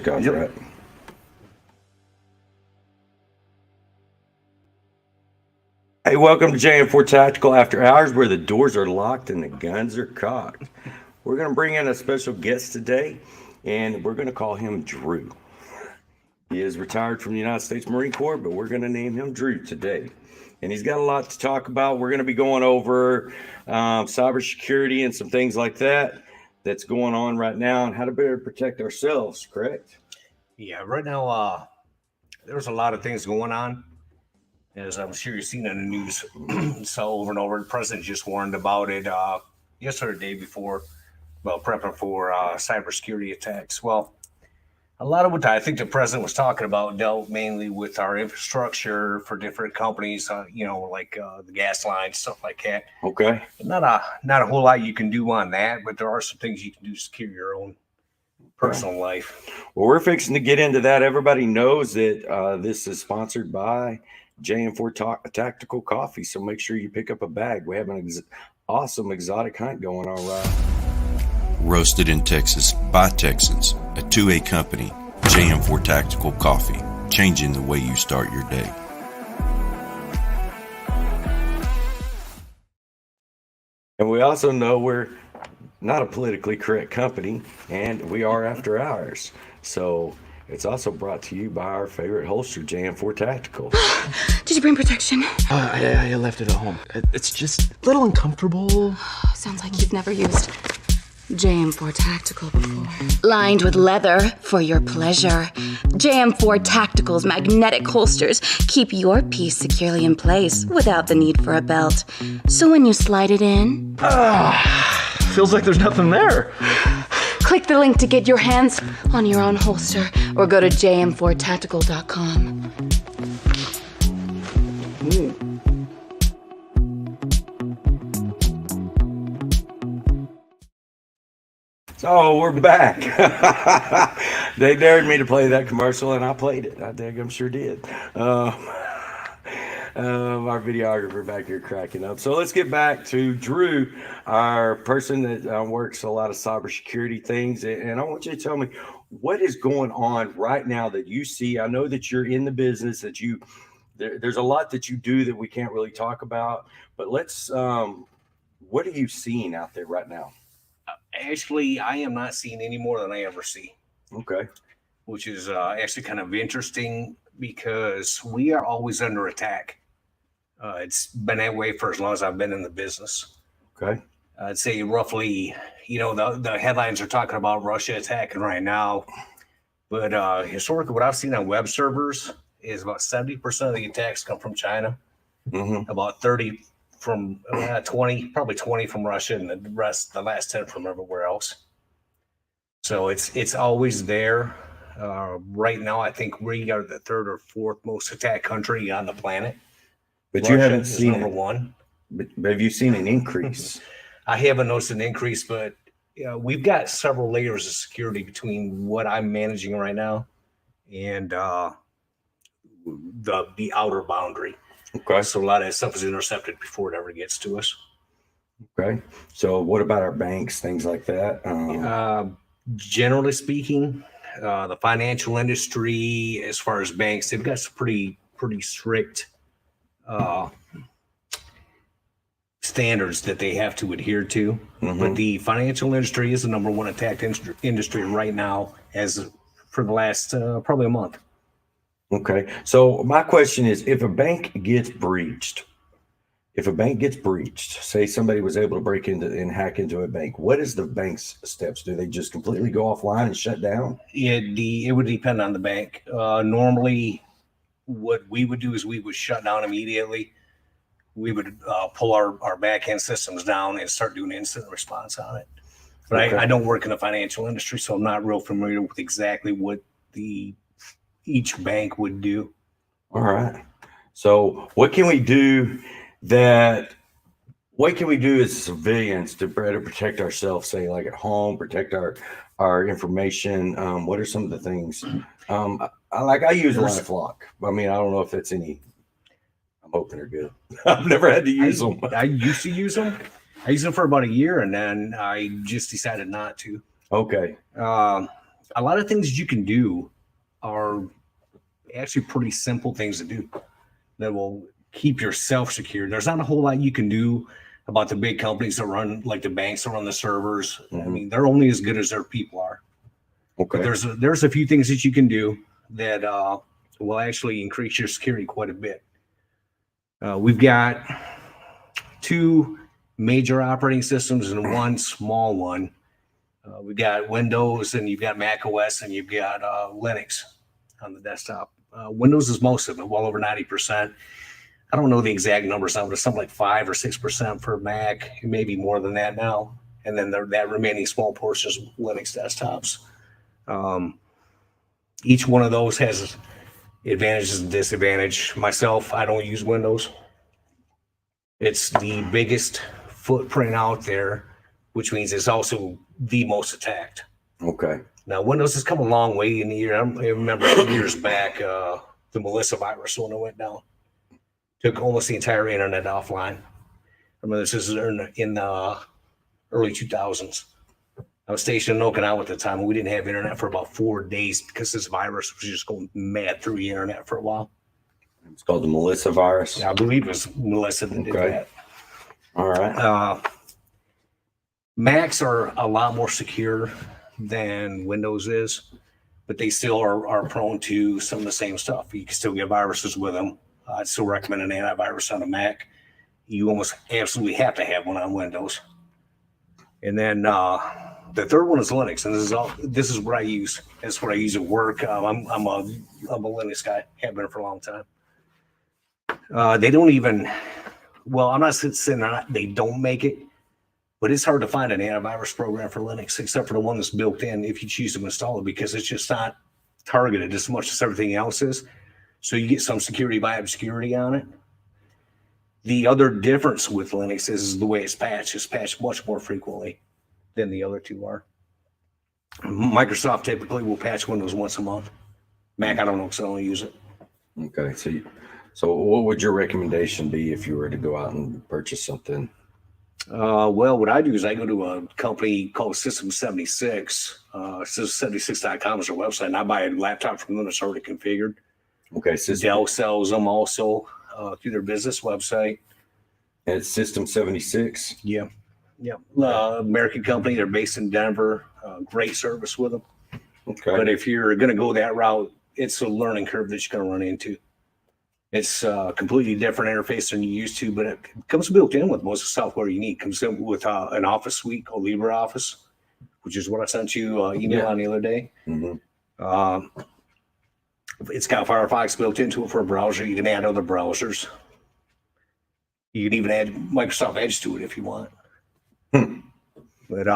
took off, right? Hey, welcome to JM4 Tactical After Hours, where the doors are locked and the guns are cocked. We're going to bring in a special guest today, and we're going to call him Drew. He is retired from the United States Marine Corps, but we're going to name him Drew today. And he's got a lot to talk about. We're going to be going over cybersecurity and some things like that that's going on right now and how to better protect ourselves, correct? Yeah, right now there's a lot of things going on, as I'm sure you've seen in the news. So over and over, the president just warned about it yesterday or the day before, well, prepping for cybersecurity attacks. Well, a lot of what I think the president was talking about dealt mainly with our infrastructure for different companies, like the gas lines, stuff like that. Okay. Not a whole lot you can do on that, but there are some things you can do to secure your own personal life. Well, we're fixing to get into that. Everybody knows that this is sponsored by JM4 Tactical Coffee, so make sure you pick up a bag. We have an awesome exotic hunt going on right. Roasted in Texas by Texans, a 2A company, JM4 Tactical Coffee, changing the way you start your day. And we also know we're not a politically correct company, and we are after hours. So it's also brought to you by our favorite holster, JM4 Tactical. Did you bring protection? I left it at home. It's just a little uncomfortable. Sounds like you've never used JM4 Tactical before. Lined with leather for your pleasure. JM4 Tactical's magnetic holsters keep your piece securely in place without the need for a belt. So when you slide it in... Feels like there's nothing there. Click the link to get your hands on your own holster or go to jm4tactical.com. So we're back. They dared me to play that commercial, and I played it. I daggum sure did. Our videographer back here cracking up. So let's get back to Drew, our person that works a lot of cybersecurity things. And I want you to tell me what is going on right now that you see. I know that you're in the business, that there's a lot that you do that we can't really talk about. But let's, what are you seeing out there right now? Actually, I am not seeing any more than I ever see. Okay. Which is actually kind of interesting because we are always under attack. It's been that way for as long as I've been in the business. Okay. I'd say roughly, the headlines are talking about Russia attacking right now. But historically, what I've seen on web servers is about 70% of the attacks come from China. Mm-hmm. About 30 from 20, probably 20 from Russia, and the last 10 from everywhere else. So it's always there. Right now, I think we are the third or fourth most attacked country on the planet. But Russia you haven't seen number one. But have you seen an increase? I haven't noticed an increase, but we've got several layers of security between what I'm managing right now and the outer boundary. Okay. So a lot of that stuff is intercepted before it ever gets to us. Okay. So what about our banks, things like that? Generally speaking, the financial industry, as far as banks, they've got some pretty strict standards that they have to adhere to. Mm-hmm. But the financial industry is the number one attacked industry right now, as for the last probably a month. Okay. So my question is, if a bank gets breached, say somebody was able to break into and hack into a bank, what is the bank's steps? Do they just completely go offline and shut down? It would depend on the bank. Normally, what we would do is we would shut down immediately. We would pull our back-end systems down and start doing instant response on it. But okay. I don't work in the financial industry, so I'm not real familiar with exactly what each bank would do. All right. So what can we do as civilians to better protect ourselves, say like at home, protect our information? What are some of the things? I use LifeLock. I mean, I don't know if that's any, I'm hoping they're good. I've never had to use them. I used to use them. I used them for about a year and then I just decided not to. Okay. a lot of things that you can do are actually pretty simple things to do that will keep yourself secure. There's not a whole lot you can do about the big companies that run, like the banks that run the servers. I mean, they're only as good as their people are. Okay. But there's a few things that you can do that will actually increase your security quite a bit. We've got 2 major operating systems and 1 small one. We've got Windows, and you've got Mac OS, and you've got Linux on the desktop. Windows is most of it, well over 90%. I don't know the exact numbers now, but it's something like 5 or 6% for Mac, maybe more than that now. And then that remaining small portion is Linux desktops. Each one of those has advantages and disadvantages. Myself, I don't use Windows. It's the biggest footprint out there, which means it's also the most attacked. Okay. Now, Windows has come a long way in the year. I remember years back, the Melissa virus when it went down. Took almost the entire internet offline. I remember this is in the early 2000s. I was stationed in Okinawa at the time, and we didn't have internet for about 4 days because this virus was just going mad through the internet for a while. It's called the Melissa virus. Yeah, I believe it was Melissa that did that. All right. Macs are a lot more secure than Windows is, but they still are prone to some of the same stuff. You can still get viruses with them. I'd still recommend an antivirus on a Mac. You almost absolutely have to have one on Windows. And then the third one is Linux, and this is what I use. That's what I use at work. I'm a Linux guy. Have been for a long time. They don't even. Well, I'm not saying they don't make it, but it's hard to find an antivirus program for Linux except for the one that's built in if you choose to install it, because it's just not targeted as much as everything else is. So you get some security by obscurity on it. The other difference with Linux is the way it's patched. It's patched much more frequently than the other two are. Microsoft typically will patch Windows once a month. Mac, I don't know, because I don't use it. Okay. So what would your recommendation be if you were to go out and purchase something? Well, what I do is I go to a company called System 76. System76.com is their website, and I buy a laptop from them that's already configured. Okay. Dell sells them also through their business website. And it's System 76. Yeah. American company. They're based in Denver. Great service with them. Okay. But if you're going to go that route, it's a learning curve that you're going to run into. It's a completely different interface than you used to, but it comes built in with most of the software you need. It comes in with an office suite called LibreOffice, which is what I sent you email on the other day. Mm-hmm. It's got Firefox built into it for a browser. You can add other browsers. You can even add Microsoft Edge to it if you want. But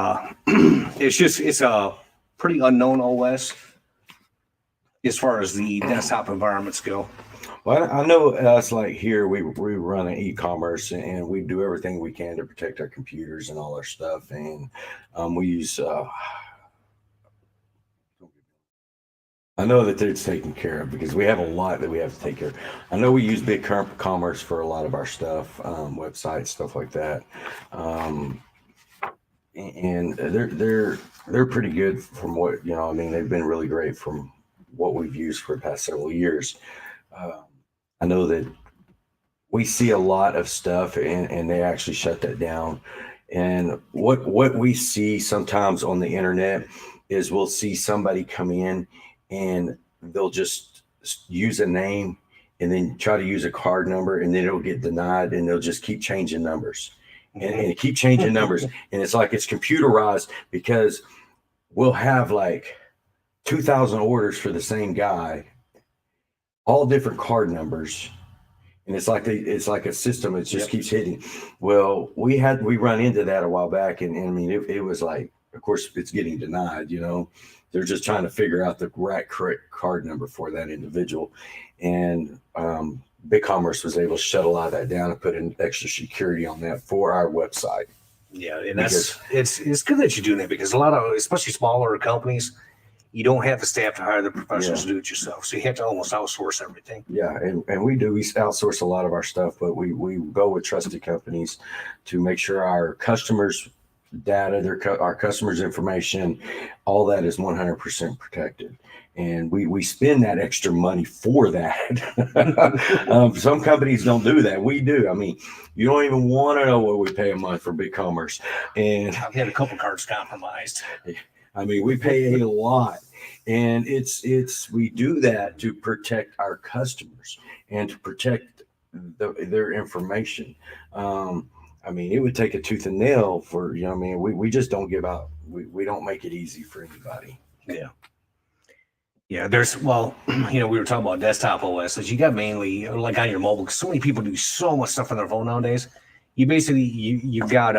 it's a pretty unknown OS as far as the desktop environments go. Well, I know us, like here, we run an e-commerce, and we do everything we can to protect our computers and all our stuff. And we use, I know that it's taken care of because we have a lot that we have to take care of. I know we use Big Commerce for a lot of our stuff, websites, stuff like that. And they're pretty good from what, I mean, they've been really great from what we've used for the past several years. I know that we see a lot of stuff and they actually shut that down. And what we see sometimes on the internet is we'll see somebody come in and they'll just use a name and then try to use a card number, and then it'll get denied, and they'll just keep changing numbers and keep changing numbers. And it's like it's computerized, because we'll have like 2,000 orders for the same guy, all different card numbers, and it's like a system. It just keeps hitting. Well, we run into that a while back, and I mean it was like, of course, it's getting denied. They're just trying to figure out the correct card number for that individual, and BigCommerce was able to shut a lot of that down and put in extra security on that for our website. Yeah, and it's good that you're doing that, because a lot of, especially smaller companies, you don't have the staff to hire the professionals to do it yourself. So you have to almost outsource everything. Yeah, and we outsource a lot of our stuff, but we go with trusted companies to make sure our customers data, our customers' information, all that is 100% protected. And we spend that extra money for that. Some companies don't do that. We do. I mean, you don't even want to know what we pay a month for BigCommerce. And I've had a couple cards compromised. I mean, we pay a lot. And we do that to protect our customers and to protect their information. I mean, it would take a tooth and nail for, I mean, we just don't give out. We don't make it easy for anybody. Yeah. Yeah, we were talking about desktop OSs. You got mainly like on your mobile, because so many people do so much stuff on their phone nowadays. You basically, you've got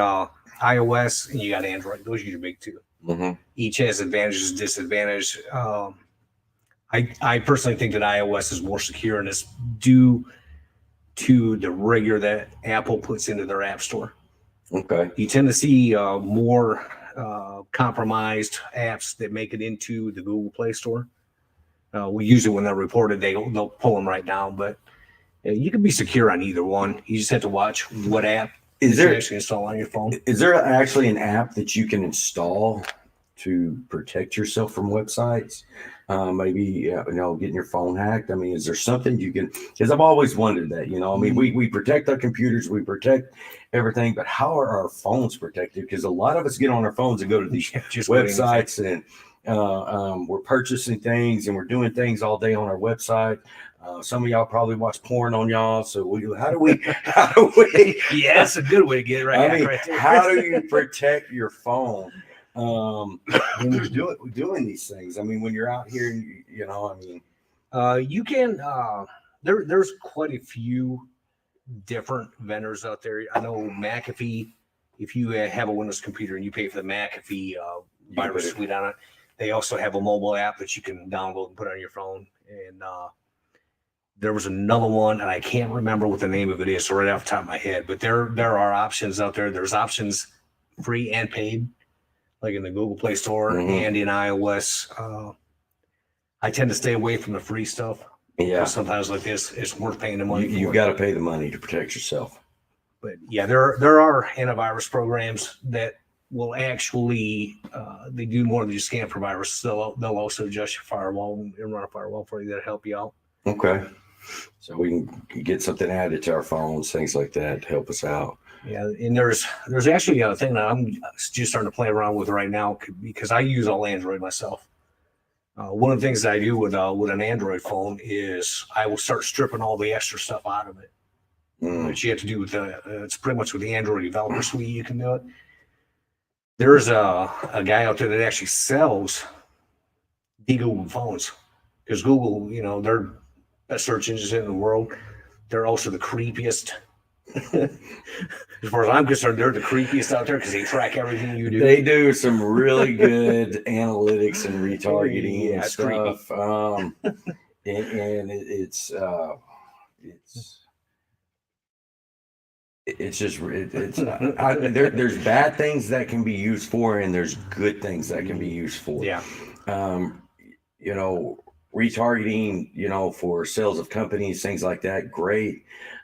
iOS and you got Android. Those are your big two. Mm-hmm. Each has advantages and disadvantages. I personally think that iOS is more secure, and it's due to the rigor that Apple puts into their app store. Okay. You tend to see more compromised apps that make it into the Google Play Store. We usually, when they're reported, they'll pull them right down. But you can be secure on either one. You just have to watch what app you actually install on your phone. Is there actually an app that you can install to protect yourself from websites? Maybe getting your phone hacked. I mean, is there something you can? Because I've always wondered that. I mean, we protect our computers, we protect everything, but how are our phones protected? Because a lot of us get on our phones and go to these websites and we're purchasing things and we're doing things all day on our website. Some of y'all probably watch porn on y'all. So how do we? Yeah, that's a good way to get it right. I mean, right there. how do you protect your phone when you're doing these things? I mean, when you're out here, you can. There's quite a few different vendors out there. I know McAfee. If you have a Windows computer and you pay for the McAfee virus suite on it, they also have a mobile app that you can download and put on your phone. And there was another one, and I can't remember what the name of it is right off the top of my head. But there are options out there. There's options free and paid, like in the Google Play Store and in iOS. I tend to stay away from the free stuff. Yeah. Sometimes like this, it's worth paying the money. You've got to pay the money to protect yourself. But yeah, there are antivirus programs that will actually they do more than just scan for viruses. They'll also adjust your firewall and run a firewall for you that'll help you out. Okay. So we can get something added to our phones, things like that to help us out. Yeah, and there's actually a thing that I'm just starting to play around with right now because I use all Android myself. One of the things that I do with an Android phone is I will start stripping all the extra stuff out of it. Which you have to do with it's pretty much with the Android developer suite. You can do it. There's a guy out there that actually sells de-Google phones because Google, they're best search engines in the world. They're also the creepiest. As far as I'm concerned, they're the creepiest out there because they track everything you do. They do some really good analytics and retargeting and stuff. There's bad things that can be used for, and there's good things that can be used for. Yeah. Retargeting, for sales of companies, things like that, great.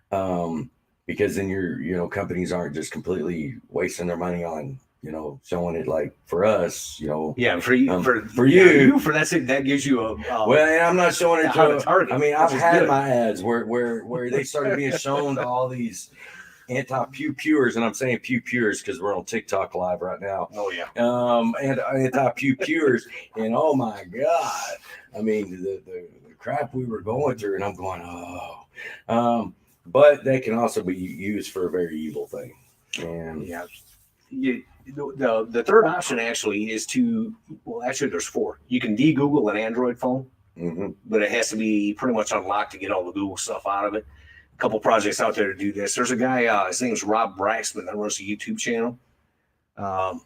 Because then your companies aren't just completely wasting their money on, showing it like for us, Yeah, for you, that gives you a. Well, and I'm not showing it to target. I mean, I've had my ads where they started being shown to all these anti-pew-pewers, and I'm saying pew-pewers because we're on TikTok live right now. Oh yeah. And anti-pew-pewers, and oh my God, I mean the crap we were going through, and I'm going, but they can also be used for a very evil thing. And yeah, the third option actually is actually there's four. You can de-Google an Android phone, but it has to be pretty much unlocked to get all the Google stuff out of it. A couple projects out there to do this. There's a guy, his name's Rob Braxman, that runs a YouTube channel.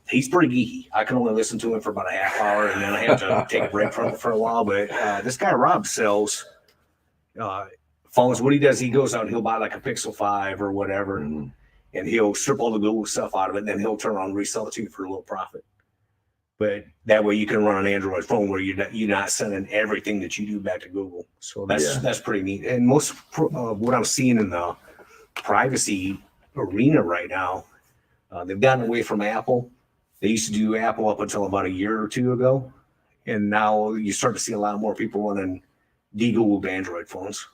He's pretty geeky. I can only listen to him for about a half hour, and then I have to take a break from it for a while. But this guy Rob sells phones. What he does, he goes out and he'll buy like a Pixel 5 or whatever, and he'll strip all the Google stuff out of it, and then he'll turn around and resell it to you for a little profit. But that way you can run an Android phone where you're not sending everything that you do back to Google. So that's pretty neat. And most of what I'm seeing in the privacy arena right now, they've gotten away from Apple They used to do Apple up until about a year or two ago. And now you start to see a lot more people running de-Googled Android phones.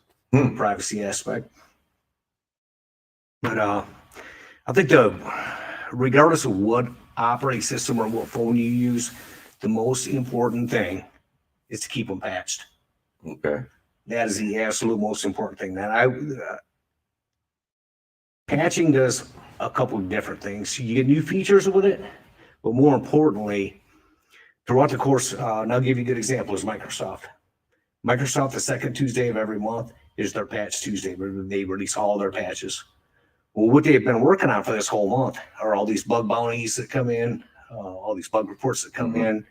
Privacy aspect. But I think regardless of what operating system or what phone you use, the most important thing is to keep them patched. Okay. That is the absolute most important thing. Patching does a couple of different things. You get new features with it, but more importantly, throughout the course, and I'll give you a good example, is Microsoft. Microsoft, the second Tuesday of every month is their patch Tuesday, where they release all their patches. Well, what they've been working on for this whole month are all these bug bounties that come in, all these bug reports that come in,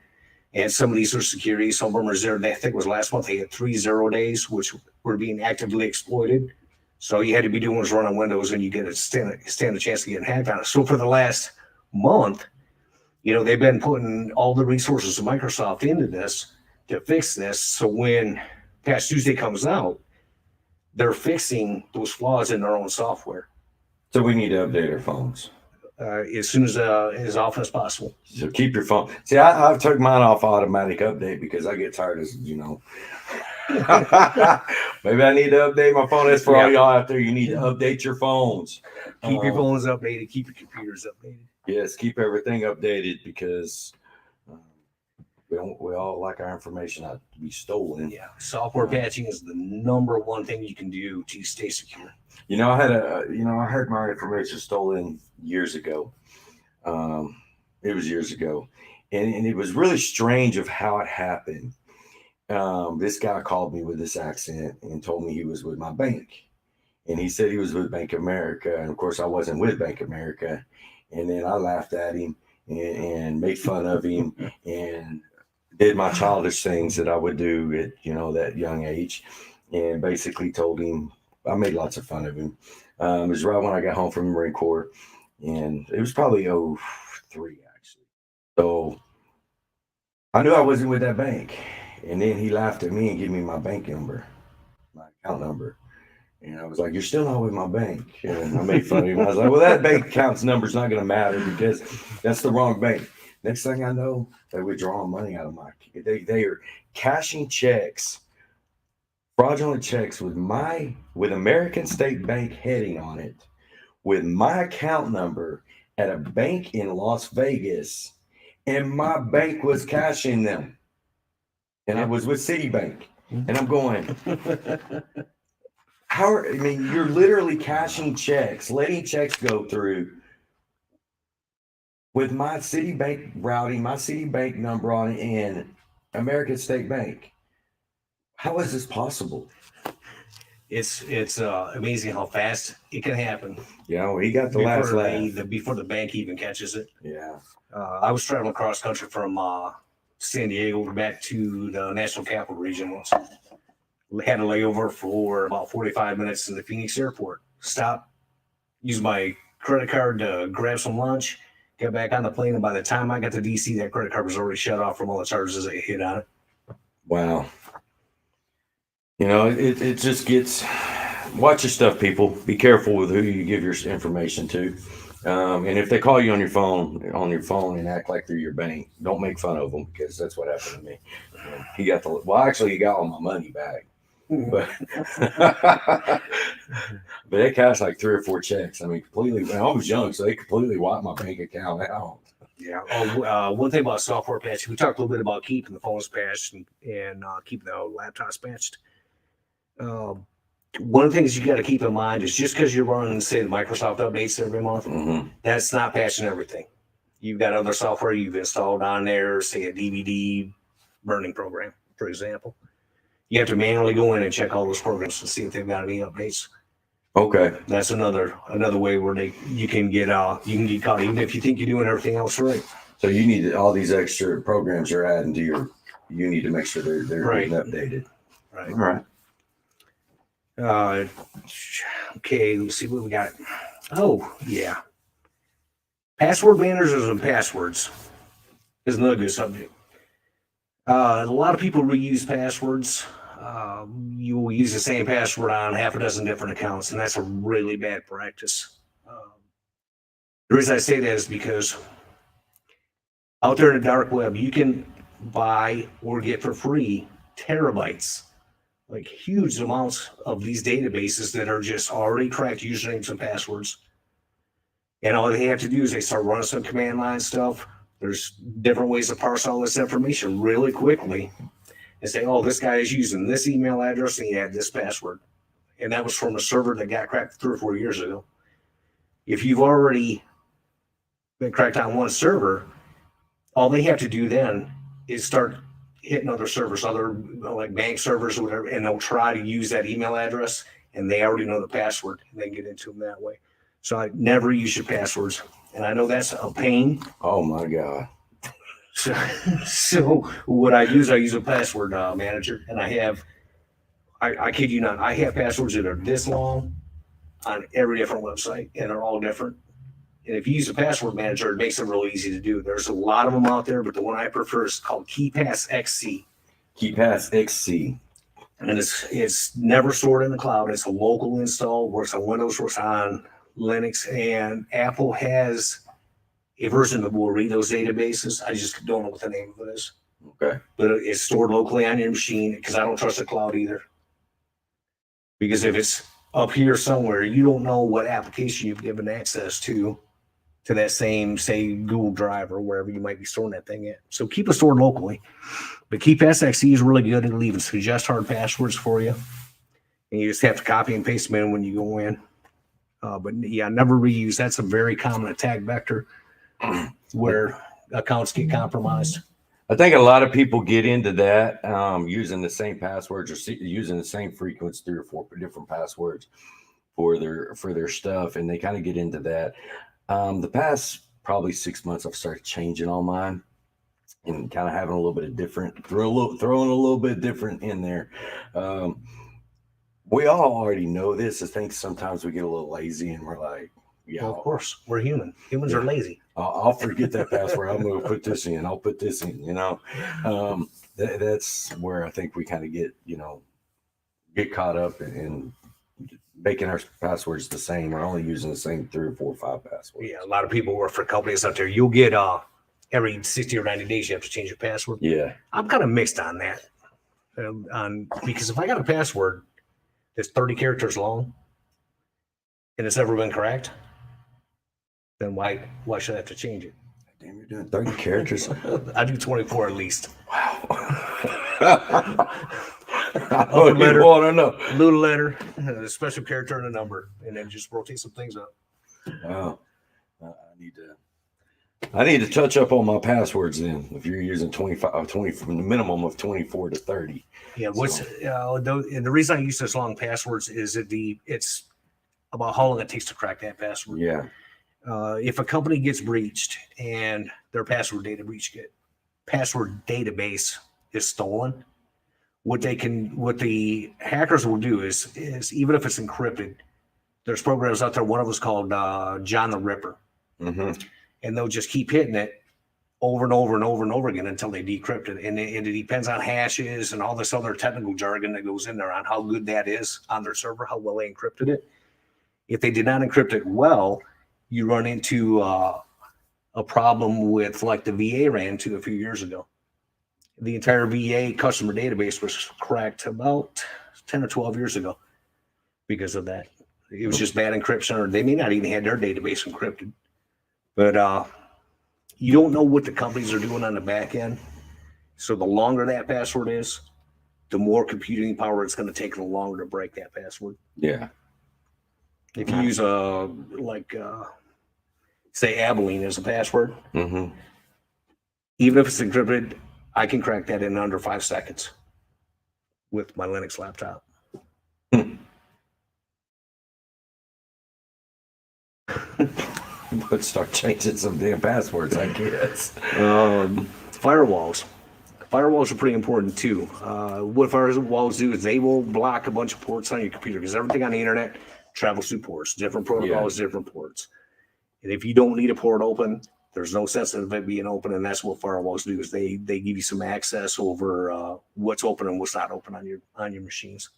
and some of these are security. Some of them are zero. I think it was last month they had 3 0 days, which were being actively exploited. So you had to be doing was run on Windows, and you get stand a chance of getting hacked on it. So for the last month, they've been putting all the resources of Microsoft into this to fix this. So when Patch Tuesday comes out, they're fixing those flaws in their own software. So we need to update our phones. As soon as often as possible. So keep your phone. See, I've took mine off automatic update because I get tired of, maybe I need to update my phone. That's for all y'all out there. You need to update your phones. Keep your phones updated. Keep your computers updated. Yes, keep everything updated because we all like our information not to be stolen. Yeah, software patching is the number one thing you can do to stay secure. I had my information stolen years ago. It was years ago, and it was really strange of how it happened. This guy called me with this accent and told me he was with my bank, and he said he was with Bank of America, and of course I wasn't with Bank of America. And then I laughed at him and made fun of him and did my childish things that I would do at that young age, and basically told him. I made lots of fun of him. It was right when I got home from the Marine Corps, and it was probably 03 actually. So I knew I wasn't with that bank, and then he laughed at me and gave me my bank number, my account number, and I was like, "You're still not with my bank," and I made fun of him. I was like, "Well, that bank account's number's not going to matter because that's the wrong bank." Next thing I know, they're withdrawing money out of my. They are cashing checks. Fraudulent checks with American State Bank heading on it, with my account number at a bank in Las Vegas, and my bank was cashing them, and I was with Citibank, and I'm going, you're literally cashing checks, letting checks go through with my Citibank routing, my Citibank number on it, and American State Bank. How is this possible? It's amazing how fast it can happen. Yeah, well, he got the last laugh. Before the bank even catches it. Yeah. I was traveling across country from San Diego back to the National Capital Region once. Had a layover for about 45 minutes in the Phoenix airport. Stopped, used my credit card to grab some lunch, got back on the plane, and by the time I got to DC, that credit card was already shut off from all the charges that hit on it. Wow. It just gets, watch your stuff, people. Be careful with who you give your information to. And if they call you on your phone and act like they're your bank, don't make fun of them because that's what happened to me. He got all my money back. But they cashed like 3 or 4 checks. Completely. When I was young, so they completely wiped my bank account out. Yeah. One thing about software patching, we talked a little bit about keeping the phones patched and keeping the laptops patched. One of the things you got to keep in mind is just because you're running, say, the Microsoft updates every month, that's not patching everything. You've got other software you've installed on there, say a DVD burning program, for example. You have to manually go in and check all those programs to see if they've got any updates. Okay. That's another way where you can get caught, even if you think you're doing everything else right. So you need all these extra programs you're adding to you need to make sure they're right. getting updated. Right. All right. Okay, let's see what we got. Oh, yeah. Password managers and passwords is another good subject. A lot of people reuse passwords. You will use the same password on half a dozen different accounts, and that's a really bad practice. The reason I say that is because out there in the dark web, you can buy or get for free terabytes, like huge amounts of these databases that are just already cracked usernames and passwords. And all they have to do is they start running some command line stuff. There's different ways to parse all this information really quickly and say, oh, this guy is using this email address and he had this password. And that was from a server that got cracked 3 or 4 years ago. If you've already been cracked on one server, all they have to do then is start hitting other servers, other like bank servers or whatever, and they'll try to use that email address, and they already know the password, and they get into them that way. So I never use your passwords, and I know that's a pain. Oh my God. So what I use a password manager, and I kid you not, I have passwords that are this long on every different website, and they're all different. And if you use a password manager, it makes it real easy to do. There's a lot of them out there, but the one I prefer is called KeyPass XC. KeyPass XC. And it's never stored in the cloud. It's a local install, works on Windows, works on Linux, and Apple has a version that will read those databases. I just don't know what the name of it is. Okay. But it's stored locally on your machine because I don't trust the cloud either. Because if it's up here somewhere, you don't know what application you've given access to that same, say, Google Drive or wherever you might be storing that thing at. So keep it stored locally. But KeyPass XE is really good at leaving suggest hard passwords for you. And you just have to copy and paste them in when you go in. But yeah, never reuse. That's a very common attack vector where accounts get compromised. I think a lot of people get into that using the same passwords or using the same frequency, 3 or 4 different passwords for their stuff, and they kind of get into that. The past probably 6 months, I've started changing all mine and kind of having a little bit of different, throwing a little bit different in there. We all already know this. I think sometimes we get a little lazy and we're like, yeah, Well, of course, we're human. Humans are lazy. I'll forget that password. I'm going to put this in. I'll put this in, that's where I think we kind of get caught up in making our passwords the same. We're only using the same 3 or 4 or 5 passwords. Yeah, a lot of people work for companies out there. You'll get every 60 or 90 days you have to change your password. Yeah. I'm kind of mixed on that. Because if I got a password that's 30 characters long and it's never been cracked, then why should I have to change it? Damn, you're doing 30 characters. I do 24 at least. Wow. I don't even want to know. Little letter, a special character and a number, and then just rotate some things up. Wow. I need to touch up on my passwords then. If you're using 20 from the minimum of 24 to 30. Yeah. And the reason I use this long passwords is that it's about how long it takes to crack that password. Yeah. If a company gets breached and their password database is stolen, what the hackers will do is even if it's encrypted, there's programs out there. One of them is called John the Ripper, and they'll just keep hitting it over and over and over and over again until they decrypt it. And it depends on hashes and all this other technical jargon that goes in there on how good that is on their server, how well they encrypted it. If they did not encrypt it well, you run into a problem with like the VA ran into a few years ago. The entire VA customer database was cracked about 10 or 12 years ago because of that. It was just bad encryption, or they may not even have their database encrypted. But you don't know what the companies are doing on the back end. So the longer that password is, the more computing power it's going to take, the longer to break that password. Yeah. If you use say Abilene as a password, even if it's encrypted, I can crack that in under 5 seconds with my Linux laptop. Let's start changing some damn passwords, I guess. Firewalls. Firewalls are pretty important too. What firewalls do is they will block a bunch of ports on your computer because everything on the internet travels through ports, different protocols, different ports. And if you don't need a port open, there's no sense of it being open, and that's what firewalls do is they give you some access over what's open and what's not open on your machines.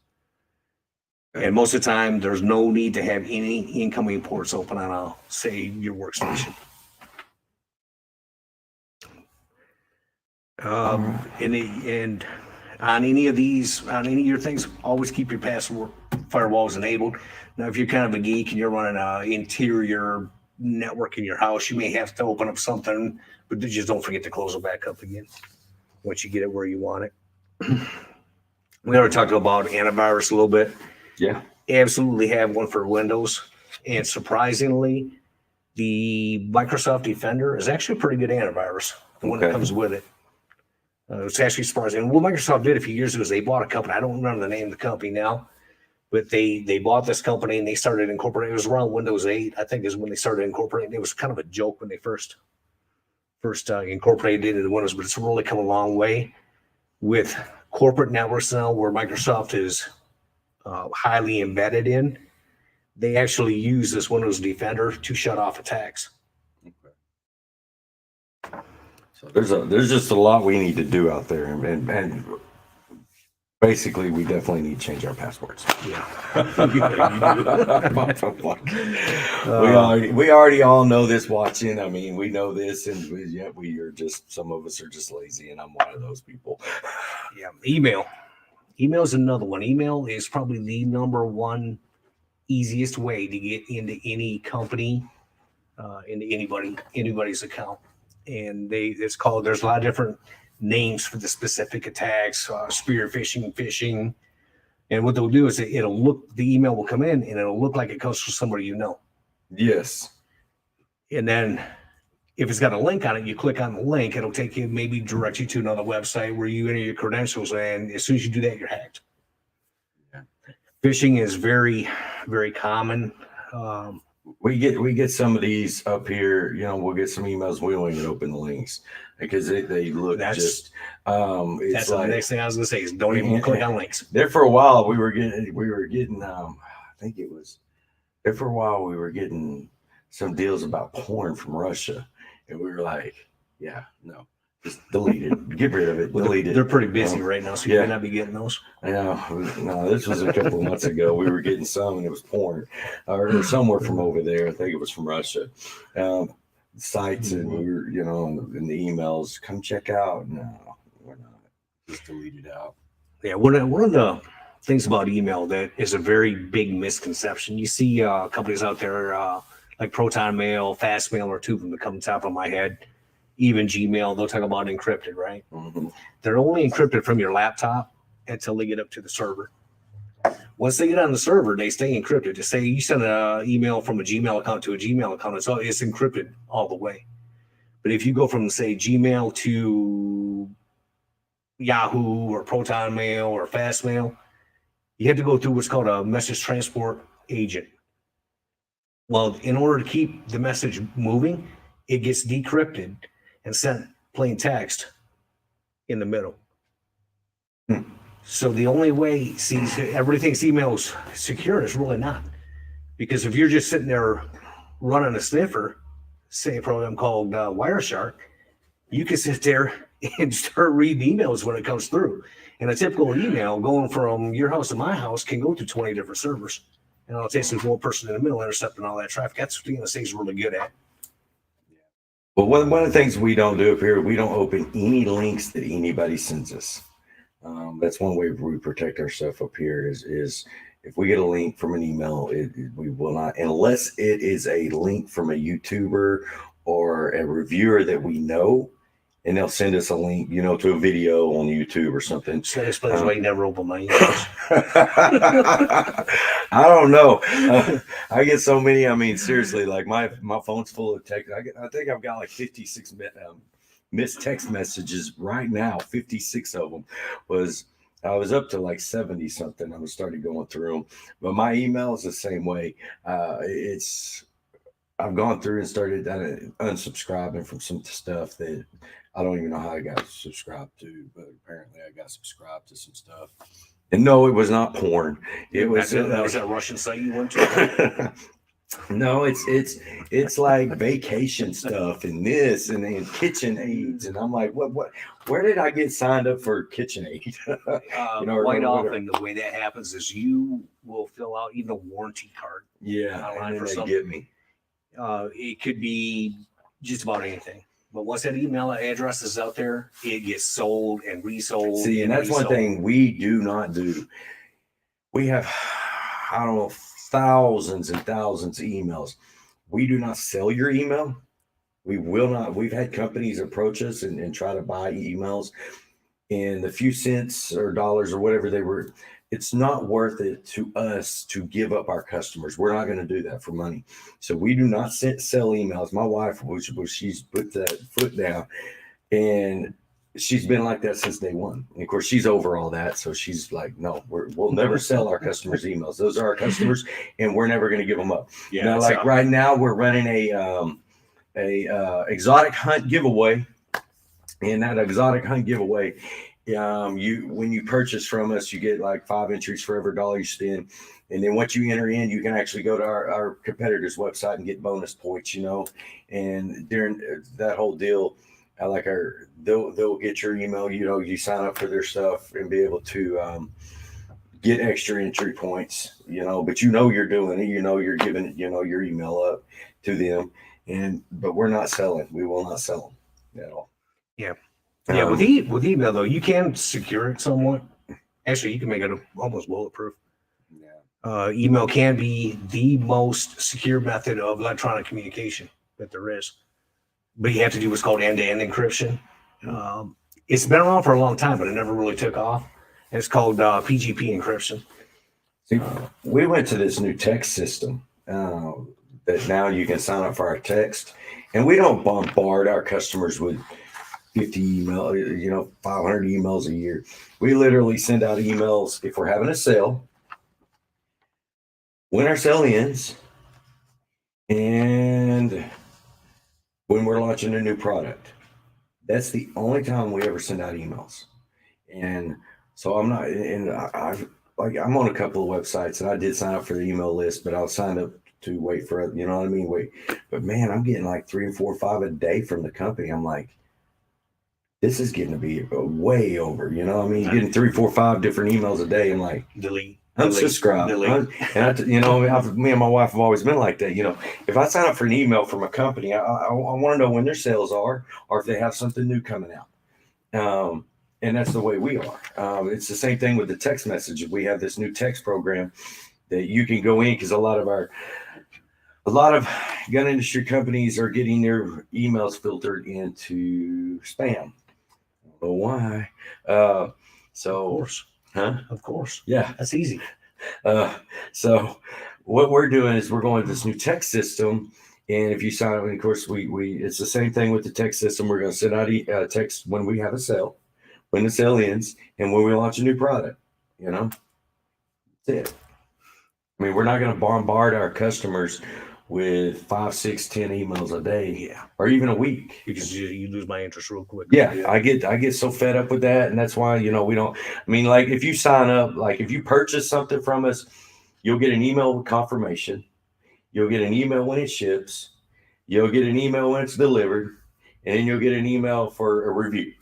And most of the time, there's no need to have any incoming ports open on, say, your workstation. And on any of your things, always keep your password firewalls enabled. Now, if you're kind of a geek and you're running an interior network in your house, you may have to open up something, but just don't forget to close it back up again once you get it where you want it. We already talked about antivirus a little bit. Yeah. Absolutely have one for Windows. And surprisingly, the Microsoft Defender is actually a pretty good antivirus, the one that comes with it. It's actually surprising. And what Microsoft did a few years ago is they bought a company. I don't remember the name of the company now, but they bought this company and they started incorporating. It was around Windows 8, I think, is when they started incorporating. It was kind of a joke when they first incorporated it into Windows, but it's really come a long way with corporate networks now, where Microsoft is highly embedded in. They actually use this Windows Defender to shut off attacks. So there's just a lot we need to do out there, and basically we definitely need to change our passwords. Yeah. we already all know this watching. I mean, we know this, and we are just, some of us are just lazy, and I'm one of those people. Yeah. Email is another one. Email is probably the number one easiest way to get into any company, into anybody's account. And there's a lot of different names for the specific attacks, spear phishing. And what they'll do is the email will come in and it'll look like it comes from somebody you know. Yes. And then if it's got a link on it, you click on the link, it'll take you, maybe direct you to another website where you enter your credentials. And as soon as you do that, you're hacked. Yeah. Phishing is very, very common. We get some of these up here, we'll get some emails. We don't even open the links because they look that's it's the next thing I was going to say is don't even click on links. There for a while, we were getting, I think it was there for a while, we were getting some deals about porn from Russia. And we were like, yeah, no, just delete it, get rid of it, delete it. They're pretty busy right now, so you may not be getting those. No, this was a couple of months ago. We were getting some, and it was porn, or somewhere from over there. I think it was from Russia. Sites, and we were, in the emails, come check out. No, we're not. Just delete it out. Yeah, one of the things about email that is a very big misconception. You see companies out there like Proton Mail, Fast Mail, or two of them that come on top of my head. Even Gmail, they'll talk about encrypted, right? Mm-hmm. They're only encrypted from your laptop until they get up to the server. Once they get on the server, they stay encrypted. To say you send an email from a Gmail account to a Gmail account, it's encrypted all the way. But if you go from, say, Gmail to Yahoo or Proton Mail or Fast Mail, you have to go through what's called a message transport agent. Well, in order to keep the message moving, it gets decrypted and sent plain text in the middle. So the only way, everybody thinks email's secure, is really not. Because if you're just sitting there running a sniffer, say a program called Wireshark, you can sit there and start reading emails when it comes through. And a typical email going from your house to my house can go to 20 different servers. And all it takes is one person in the middle intercepting all that traffic. That's what the NSA is really good at. Well, one of the things we don't do up here, we don't open any links that anybody sends us. That's one way we protect ourselves up here is if we get a link from an email, we will not, unless it is a link from a YouTuber or a reviewer that we know, and they'll send us a link, to a video on YouTube or something. So that explains why you never open my emails. I don't know. I get so many. I mean, seriously, like my phone's full of text. I think I've got like 56 missed text messages right now. 56 of them I was up to like 70 something. I was started going through them, but my email is the same way. I've gone through and started unsubscribing from some stuff that I don't even know how I got subscribed to, but apparently I got subscribed to some stuff. And no, it was not porn. It was that was that Russian site you went to. No, it's like vacation stuff and this and kitchen aids, and I'm like, what? Where did I get signed up for KitchenAid? Quite often, the way that happens is you will fill out even a warranty card. Yeah, online and for then they something. get me. It could be just about anything. But once that email address is out there, it gets sold and resold. See, and that's one thing we do not do. We have, I don't know, thousands and thousands of emails. We do not sell your email. We will not. We've had companies approach us and try to buy emails, and the few cents or dollars or whatever they were, it's not worth it to us to give up our customers. We're not going to do that for money. So we do not sell emails. My wife, she's put that foot down, and she's been like that since day one. And of course, she's over all that. So she's like, no, we'll never sell our customers emails. Those are our customers, and we're never going to give them up. Yeah, now, like right now, we're running a exotic hunt giveaway. And that exotic hunt giveaway, when you purchase from us, you get like 5 entries for every $1 you spend. And then once you enter in, you can actually go to our competitor's website and get bonus points, And during that whole deal, they'll get your email, you sign up for their stuff and be able to get extra entry points, but you're doing it, you're giving, your email up to them. But we're not selling. We will not sell them at all. Yeah. Yeah. With email though, you can secure it somewhat. Actually, you can make it almost bulletproof. Yeah. Email can be the most secure method of electronic communication that there is, but you have to do what's called end-to-end encryption. It's been around for a long time, but it never really took off. It's called PGP encryption. See, we went to this new text system that now you can sign up for our text, and we don't bombard our customers with 50 emails, 500 emails a year. We literally send out emails if we're having a sale, when our sale ends, and when we're launching a new product. That's the only time we ever send out emails. And so I'm not, and I'm on a couple of websites, and I did sign up for the email list, but I was signed up to wait for, wait. But man, I'm getting like 3 and 4 or 5 a day from the company. I'm like, this is getting to be way over, getting 3, 4, 5 different emails a day. I'm like, delete, unsubscribe. Me and my wife have always been like that. If I sign up for an email from a company, I want to know when their sales are, or if they have something new coming out. And that's the way we are. It's the same thing with the text message. We have this new text program that you can go in, because a lot of gun industry companies are getting their emails filtered into spam. I don't know why. Of course. Huh? Of course. Yeah. That's easy. So what we're doing is we're going to this new text system. And if you sign up, and of course, it's the same thing with the text system. We're going to send out text when we have a sale, when the sale ends, and when we launch a new product. That's it. I mean, we're not going to bombard our customers with 5, 6, 10 emails a day, or even a week, because you lose my interest real quick. Yeah, I get so fed up with that, and that's why we don't. I mean, like if you sign up, like if you purchase something from us, you'll get an email with confirmation. You'll get an email when it ships. You'll get an email when it's delivered, and then you'll get an email for a review.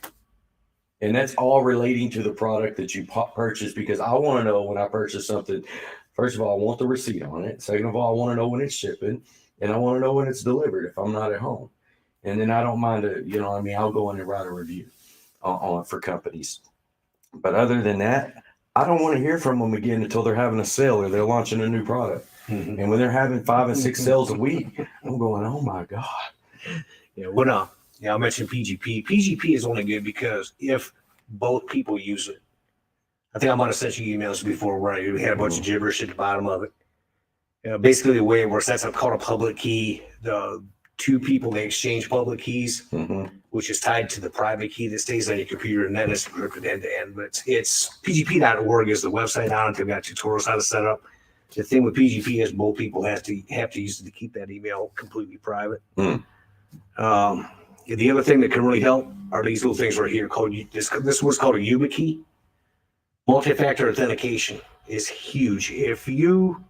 And that's all relating to the product that you purchase, because I want to know when I purchase something. First of all, I want the receipt on it. Second of all, I want to know when it's shipping, and I want to know when it's delivered if I'm not at home. And then I don't mind I'll go in and write a review on for companies. But other than that, I don't want to hear from them again until they're having a sale or they're launching a new product. Mm-hmm. And when they're having 5 and 6 sales a week, I'm going, oh my God. I mentioned PGP. PGP is only good because if both people use it. I think I might have sent you emails before where you had a bunch of gibberish at the bottom of it. Basically, the way it works, that's called a public key. The 2 people, they exchange public keys, which is tied to the private key that stays on your computer, and then it's encrypted end to end. But it's pgp.org is the website on it. They've got tutorials how to set up. The thing with PGP is both people have to use it to keep that email completely private. The other thing that can really help are these little things right here called this one's called a YubiKey. Multi-Factor Authentication is huge. If you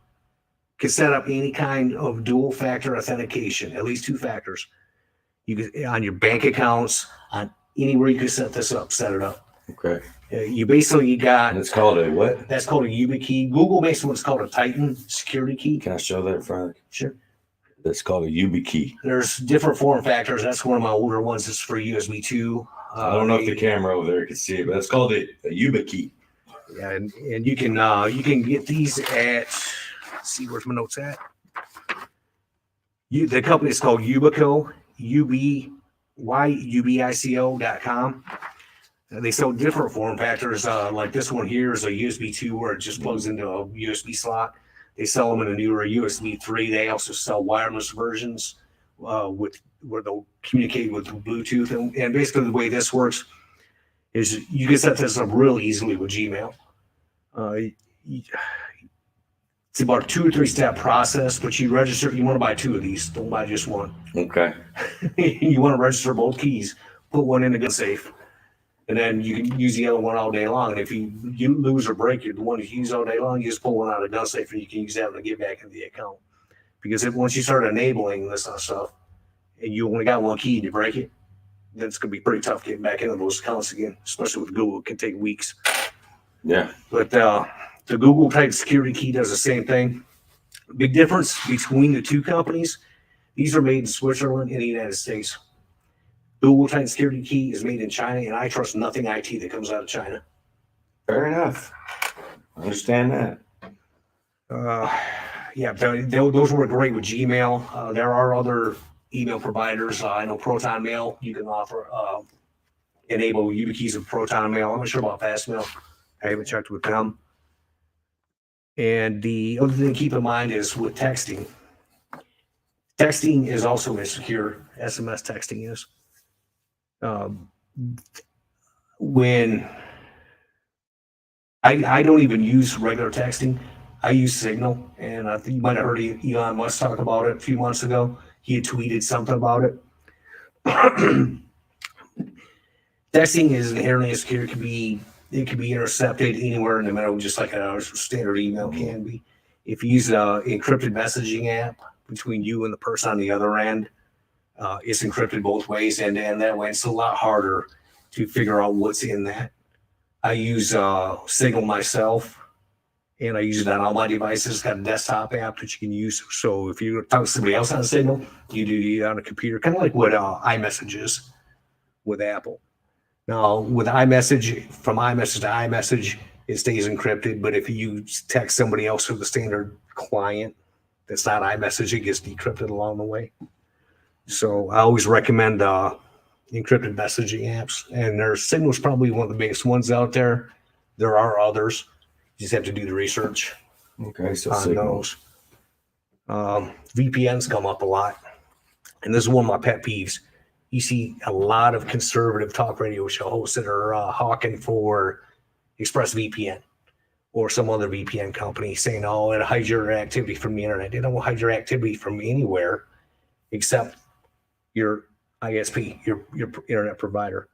can set up any kind of dual factor authentication, at least 2 factors, you can on your bank accounts, on anywhere you can set it up. Okay. You basically got. And it's called a what? That's called a YubiKey. Google makes what's called a Titan security key. Can I show that in front? Sure. It's called a YubiKey. There's different form factors. That's one of my older ones. It's for USB 2. I don't know if the camera over there can see it, but it's called a YubiKey. Yeah, and you can get these at, let's see, where's my notes at? The company is called Ubico, ubico.com. They sell different form factors. Like this one here is a USB 2 where it just plugs into a USB slot. They sell them in a newer USB 3. They also sell wireless versions where they'll communicate with Bluetooth. And basically the way this works is you can set this up real easily with Gmail. It's about a 2 or 3 step process, but you want to buy 2 of these. Don't buy just one. Okay. You want to register both keys, put one in a gun safe, and then you can use the other one all day long. And if you lose or break the one you use all day long, you just pull one out of the gun safe and you can use that to get back into the account. Because once you start enabling this stuff and you only got one key and you break it, then it's going to be pretty tough getting back into those accounts again, especially with Google. It can take weeks. Yeah. But the Google type security key does the same thing. Big difference between the two companies. These are made in Switzerland and the United States. Google Titan Security Key is made in China, and I trust nothing IT that comes out of China. Fair enough. I understand that. Yeah, those work great with Gmail. There are other email providers. I know Proton Mail. You can offer enable YubiKeys with Proton Mail. I'm not sure about Fastmail. I haven't checked with them. And the other thing to keep in mind is with texting. Texting is also insecure. SMS texting is. When I don't even use regular texting, I use Signal, and I think you might have heard Elon Musk talk about it a few months ago. He had tweeted something about it. Texting is inherently insecure. It can be intercepted anywhere in the middle, just like a standard email can be. If you use an encrypted messaging app between you and the person on the other end, it's encrypted both ways, and that way it's a lot harder to figure out what's in that. I use Signal myself, and I use it on all my devices. It's got a desktop app that you can use. So if you talk to somebody else on Signal, you do it on a computer, kind of like what iMessage is with Apple. Now, with iMessage, from iMessage to iMessage, it stays encrypted. But if you text somebody else with the standard client that's not iMessage, it gets decrypted along the way. So I always recommend encrypted messaging apps. And their Signal's probably one of the biggest ones out there. There are others. You just have to do the research Okay, so on Signal. those. VPNs come up a lot. And this is one of my pet peeves. You see a lot of conservative talk radio show hosts that are hawking for ExpressVPN or some other VPN company saying, oh, it hides your activity from the internet. They don't hide your activity from anywhere except your ISP, your internet provider.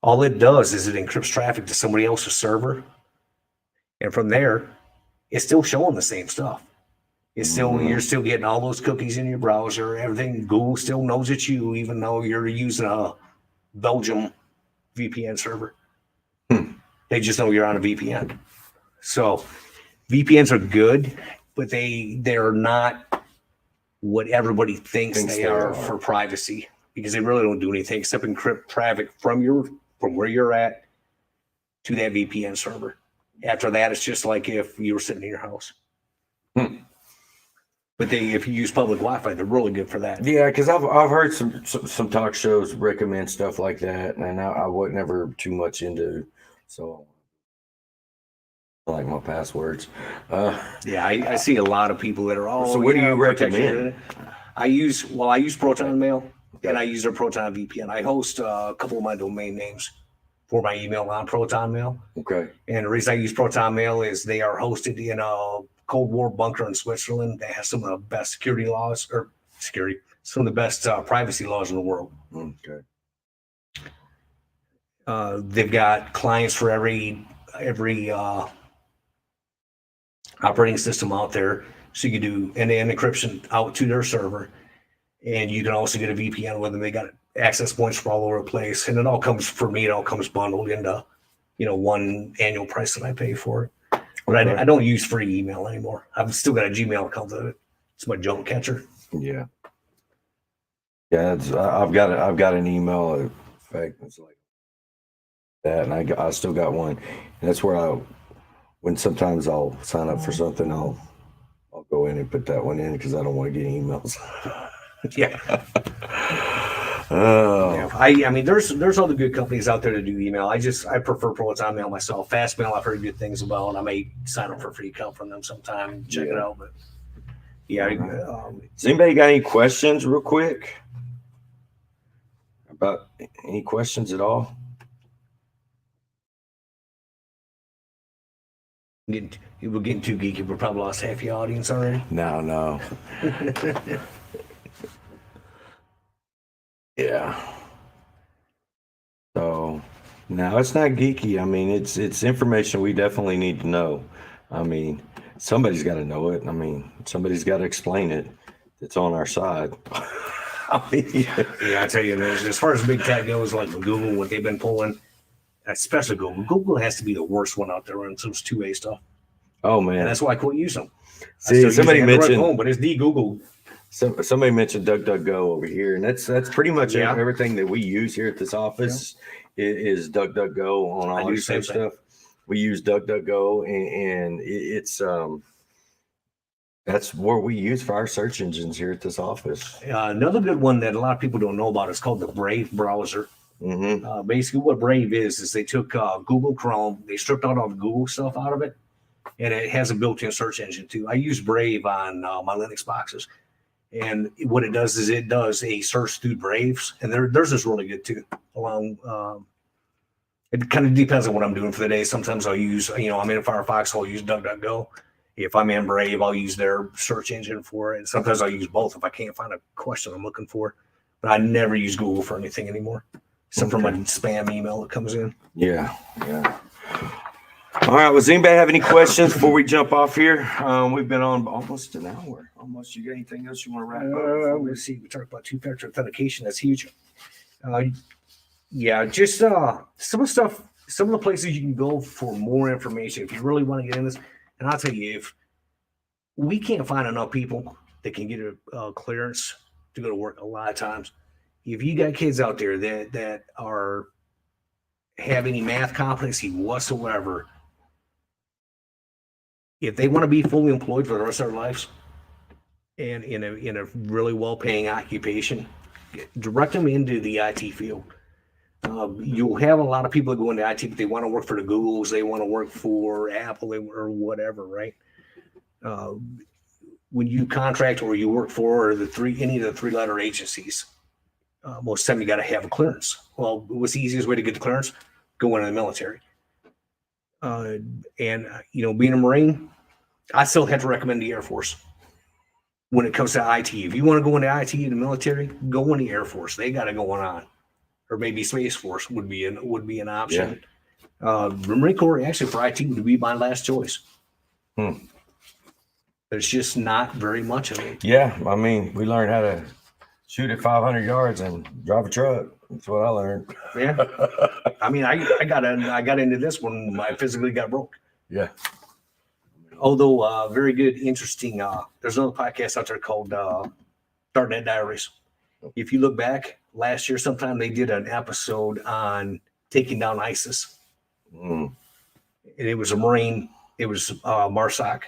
All it does is it encrypts traffic to somebody else's server. And from there, it's still showing the same stuff. It's still, you're still getting all those cookies in your browser. Everything, Google still knows it's you, even though you're using a Belgium VPN server. They just know you're on a VPN. So VPNs are good, but they're not what everybody thinks they are for privacy, because they really don't do anything except encrypt traffic from where you're at to that VPN server. After that, it's just like if you were sitting in your house. But if you use public Wi-Fi, they're really good for that. Yeah, because I've heard some talk shows recommend stuff like that, and I was never too much into, so I like my passwords. Yeah, I see a lot of people that are all. So what do you recommend? I use Proton Mail, and I use their Proton VPN. I host a couple of my domain names for my email on Proton Mail. Okay. And the reason I use Proton Mail is they are hosted in a Cold War bunker in Switzerland. They have some of the best some of the best privacy laws in the world. Okay. They've got clients for every operating system out there. So you can do end-to-end encryption out to their server. And you can also get a VPN with them. They got access points for all over the place. And it all comes, for me, it all comes bundled into, one annual price that I pay for it. But I don't use free email anymore. I've still got a Gmail account. It's my junk catcher. Yeah. Yeah, I've got an email. In fact, it's like that, and I still got one. And that's where when sometimes I'll sign up for something, I'll go in and put that one in because I don't want to get emails. Yeah. Oh, Yeah. I mean, there's other good companies out there to do email. I prefer Proton Mail myself. Fastmail, I've heard good things about, and I may sign up for a free account from them sometime and check it out. But yeah. Does anybody got any questions real quick? About any questions at all? We're getting too geeky. We're probably lost half the audience already. No. Yeah. So, no, it's not geeky. I mean, it's information we definitely need to know. I mean, somebody's got to know it. I mean, somebody's got to explain it. It's on our side. I mean, yeah, I tell you, as far as big tech goes, like with Google, what they've been pulling, especially Google. Google has to be the worst one out there on some 2A stuff. Oh man, and that's why I quit using them. See, somebody mentioned home, but it's the Google. Somebody mentioned DuckDuckGo over here, and that's pretty much everything that we use here at this office is DuckDuckGo on all our same stuff. We use DuckDuckGo, and it's that's what we use for our search engines here at this office. Another good one that a lot of people don't know about is called the Brave browser. Mm-hmm. Basically, what Brave is they took Google Chrome, they stripped out all the Google stuff out of it, and it has a built-in search engine too. I use Brave on my Linux boxes, and what it does is it does a search through Braves, and theirs is really good too. It kind of depends on what I'm doing for the day. Sometimes I'll use, I'm in Firefox, so I'll use DuckDuckGo. If I'm in Brave, I'll use their search engine for it. Sometimes I'll use both if I can't find a question I'm looking for. But I never use Google for anything anymore, except for my spam email that comes in. Yeah. All right. Does anybody have any questions before we jump off here? We've been on almost an hour. Almost. You got anything else you want to wrap up? Let's see. We talked about two-factor authentication. That's huge. Just some of the places you can go for more information if you really want to get in this. And I'll tell you, if we can't find enough people that can get a clearance to go to work a lot of times, if you got kids out there that have any math competency whatsoever, if they want to be fully employed for the rest of their lives and in a really well-paying occupation, direct them into the IT field. You'll have a lot of people that go into IT, but they want to work for the Googles, they want to work for Apple or whatever, right? When you contract or you work for any of the three-letter agencies, most of the time you got to have a clearance. Well, what's the easiest way to get the clearance? Go into the military. Being a Marine, I still have to recommend the Air Force. When it comes to IT, if you want to go into IT in the military, go in the Air Force. They got it going on. Or maybe Space Force would be an option. Yeah. The Marine Corps, actually, for IT would be my last choice. There's just not very much of it. Yeah, I mean, we learned how to shoot at 500 yards and drive a truck. That's what I learned. Yeah, I mean, I got into this when I physically got broke. Yeah. Although very good, interesting. There's another podcast out there called Darknet Diaries. If you look back last year, sometime they did an episode on taking down ISIS. And it was a Marine. It was MARSOC,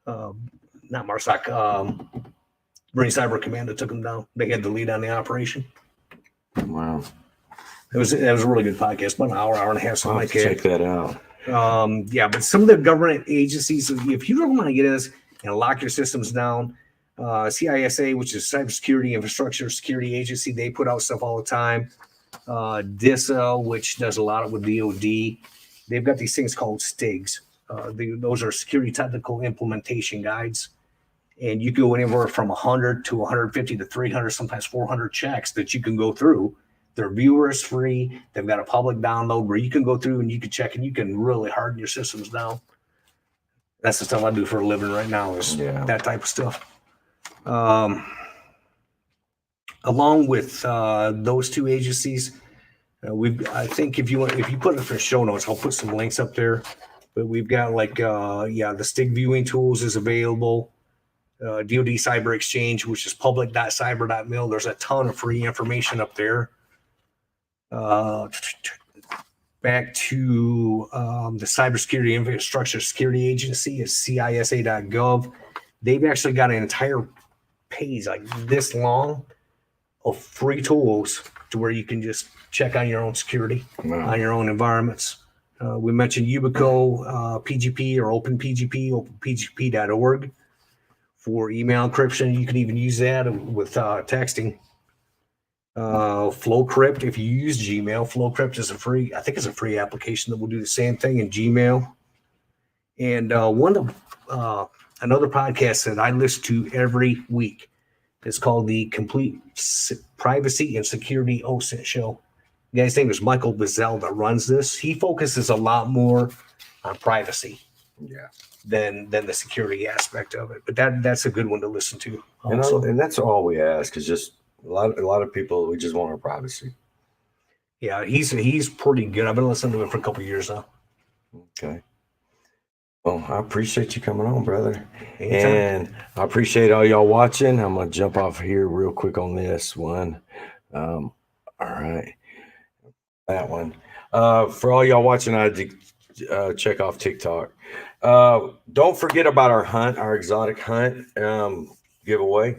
not MARSOC. Marine Cyber Command that took them down. They had the lead on the operation. Wow. It was a really good podcast, about an hour and a half, something like that. Check that out. But some of the government agencies, if you don't want to get this and lock your systems down, CISA, which is Cybersecurity Infrastructure Security Agency, they put out stuff all the time. DISA, which does a lot with DOD, they've got these things called STIGs. Those are Security Technical Implementation Guides. And you go anywhere from 100 to 150 to 300, sometimes 400 checks that you can go through. Their viewer is free. They've got a public download where you can go through and you can check and you can really harden your systems down. That's the stuff I do for a living right now is that type of stuff. Along with those two agencies, I think if you put it for show notes, I'll put some links up there. But we've got the STIG viewing tools is available. DoD Cyber Exchange, which is public.cyber.mil. There's a ton of free information up there. Back to the Cybersecurity Infrastructure Security Agency is CISA.gov. They've actually got an entire page like this long of free tools to where you can just check on your own security, on your own environments. We mentioned Ubico, PGP or OpenPGP, openpgp.org for email encryption. You can even use that with texting. FlowCrypt, if you use Gmail, FlowCrypt is I think it's a free application that will do the same thing in Gmail. And another podcast that I listen to every week is called the Complete Privacy and Security OSINT Show. The guy's name is Michael Bizzell that runs this. He focuses a lot more on privacy than the security aspect of it. But that's a good one to listen to. And that's all we ask is just a lot of people, we just want our privacy. Yeah, he's pretty good. I've been listening to him for a couple of years now. Okay. Well, I appreciate you coming on, brother. Anytime. And I appreciate all y'all watching. I'm going to jump off here real quick on this one. All right. That one. For all y'all watching, I had to check off TikTok. Don't forget about our exotic hunt giveaway.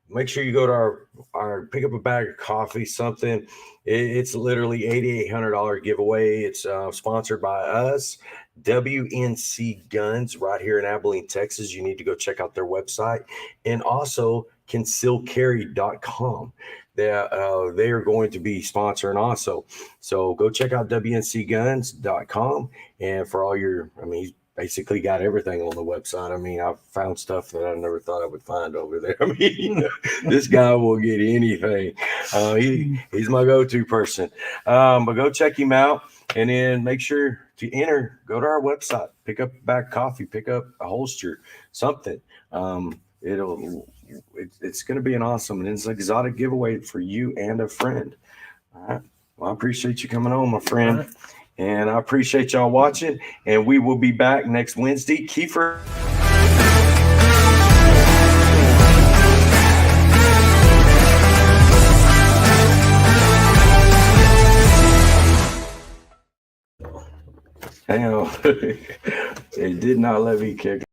Make sure you go to our pick up a bag of coffee, something. It's literally $8,800 giveaway. It's sponsored by us, WNC Guns, right here in Abilene, Texas. You need to go check out their website, and also concealcarry.com. They are going to be sponsoring also. So go check out WNCguns.com, and for all your, he's basically got everything on the website. I've found stuff that I never thought I would find over there. This guy will get anything. He's my go-to person. But go check him out, and then make sure to enter. Go to our website, pick up a bag of coffee, pick up a holster, something. It's going to be an awesome and it's an exotic giveaway for you and a friend. All right. Well, I appreciate you coming on, my friend. Right. And I appreciate y'all watching. And we will be back next Wednesday. Kiefer. Hang on. It did not let me kick.